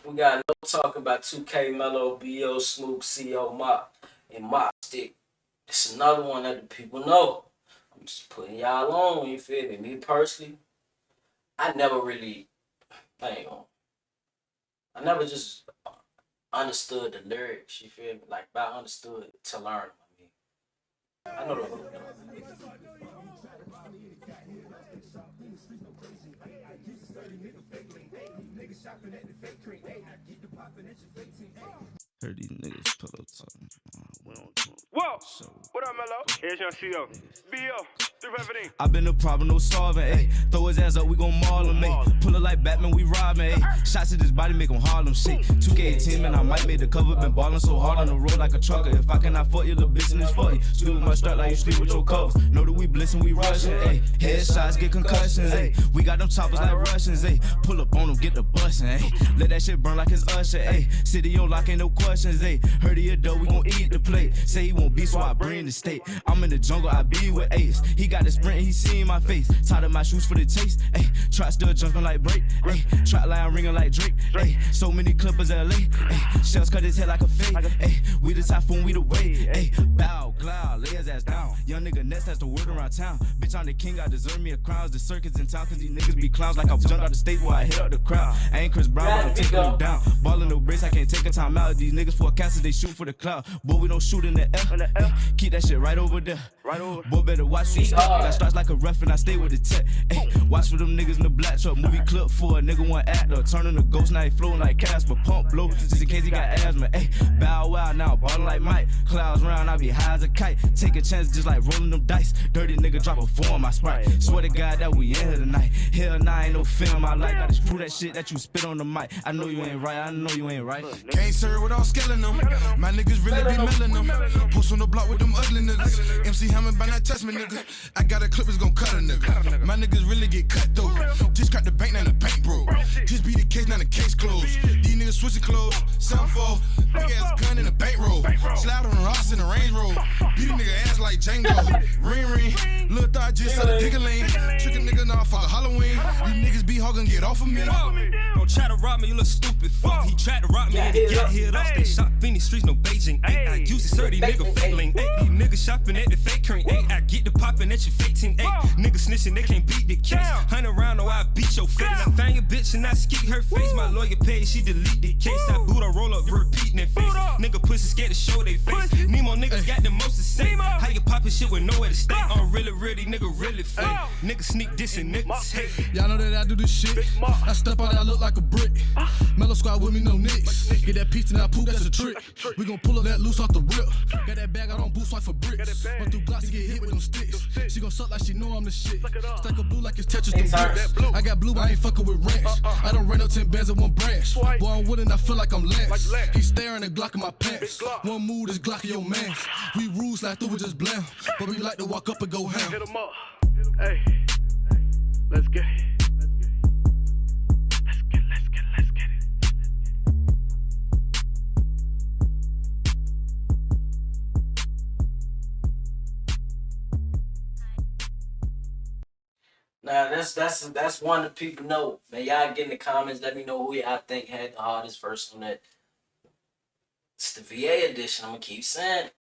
We got no talking about 2KMELO, BEO, SMOOK, CO, MOC, and MOPSTICK. It's another one that the people know. I'm just putting y'all on, you feel me? Me personally, I never really, I never just understood the lyrics, you feel me? Like, I understood to learn. I know the hook though. Heard these niggas pillow talking. Whoa! So, what up, Melo? Here's your CEO. BEO, 315. I been a problem, no solving, ayy. Throw his ass up, we gon' maul him, ayy. Pull it like Batman, we robbing, ayy. Shots at his body, make him Harlem shake. 2K team, and I might make the cover. Been ballin' so hard on the road like a trucker. If I cannot fuck you, the business fuck you. Sleep with my strap like you sleep with your covers. Know that we blissin', we rushin', ayy. Headshots get concussions, ayy. We got them choppers like Russians, ayy. Pull up on them, get the bustin', ayy. Let that shit burn like it's Usher, ayy. City on lock, ain't no questions, ayy. Heard of your dough, we gon' eat the plate. Say he won't be, so I bring the state. I'm in the jungle, I be with Ace. He got the sprint, he seen my face. Tied up my shoes for the chase, ayy. Trap still jumping like break, ayy. Trap line ringing like Drake, ayy. So many clippers LA, ayy. Shells cut his head like a fade, ayy. We the typhoon, we the wave, ayy. Bow, cloud, lay his ass down. Young nigga next has the word around town. Bitch, I'm the king, I deserve me a crown. The circus in town, cause these niggas be clowns. Like I jumped out the state where I hit up the crowd. I ain't Chris Brown, but I'm taking them down. Ballin' no brace, I can't take a time out. These niggas forecasters, they shoot for the cloud. Boy, we don't shoot in the air. Ay, keep that shit right over there. Boy, better watch you step. Got stripes like a ref and I stay with the tech. Ay, watch for them niggas in the black truck. Movie clip for a nigga one actor. Turning the ghost, now he floating like Casper. Pump blow, just in case he got asthma. Ay, bow wow, now ballin' like Mike. Clouds round, I be high as a kite. Take a chance just like rolling them dice. Dirty nigga drop a 4 on my Sprite. Swear to God that we in here tonight. Hell nah, ain't no film I like. I just prove that shit that you spit on the mic. I know you ain't right, I know you ain't right. Can't serve without scaling them. My niggas really be mailing them. Post on the block with them ugly niggas. MC Hammond by not touch me, nigga. I got a clip, it's gon' cut a nigga. My niggas really get cut though. Just cracked the bank, now the bank broke. Just beat the case, now the case closed. These niggas switching clothes. 7-4, big ass gun in the bank roll. Slide on the rocks in the Range Rover. Beat a nigga ass like Django. Ring ring, little thought just said a diggling. Trick a nigga, nah, fuck a Halloween. These niggas be hogging, get off of me. Don't try to rob me, you look stupid. Fuck, he tried to rob me and he get hit off. They shop in these streets, no Beijing. Ay, I use it 30 nigga failing. These niggas shopping at the fake cream. Ay, I get the popping at your fake team. Ay, niggas snitching, they can't beat the case. 100 round or I beat your face. I found your bitch and I skeet her face. My lawyer paid, she delete the case. I boot her roll up, repeating that face. Nigga pussy scared to show they face. Nemo niggas got the most to say. How you poppin' shit with nowhere to stay? I'm really, nigga really fake. Niggas sneak dissing, niggas hate. Y'all know that I do this shit. I step out, I look like a brick. Mellow squad with me, no nicks. Get that piece and I poop, that's a trick. We gon' pull up that loose off the rip. Got that bag, I don't boost like for bricks. Run through blocks and get hit with them sticks. She gon' suck like she know I'm the shit. Stack of blue like it's Tetris to bricks. I got blue, but I ain't fucking with ranch. I don't run up 10 bands in one branch. Boy, I'm willing, I feel like I'm Lance. He staring at Glock in my pants. One move, this Glock in your man. We rules like through with just blam. But we like to walk up and go ham. Hit him up. Hey, let's get it. Let's get it. Now that's one that people know. Man, y'all get in the comments. Let me know who y'all think had the hardest verse on that. It's the VA edition. I'm gonna keep saying it.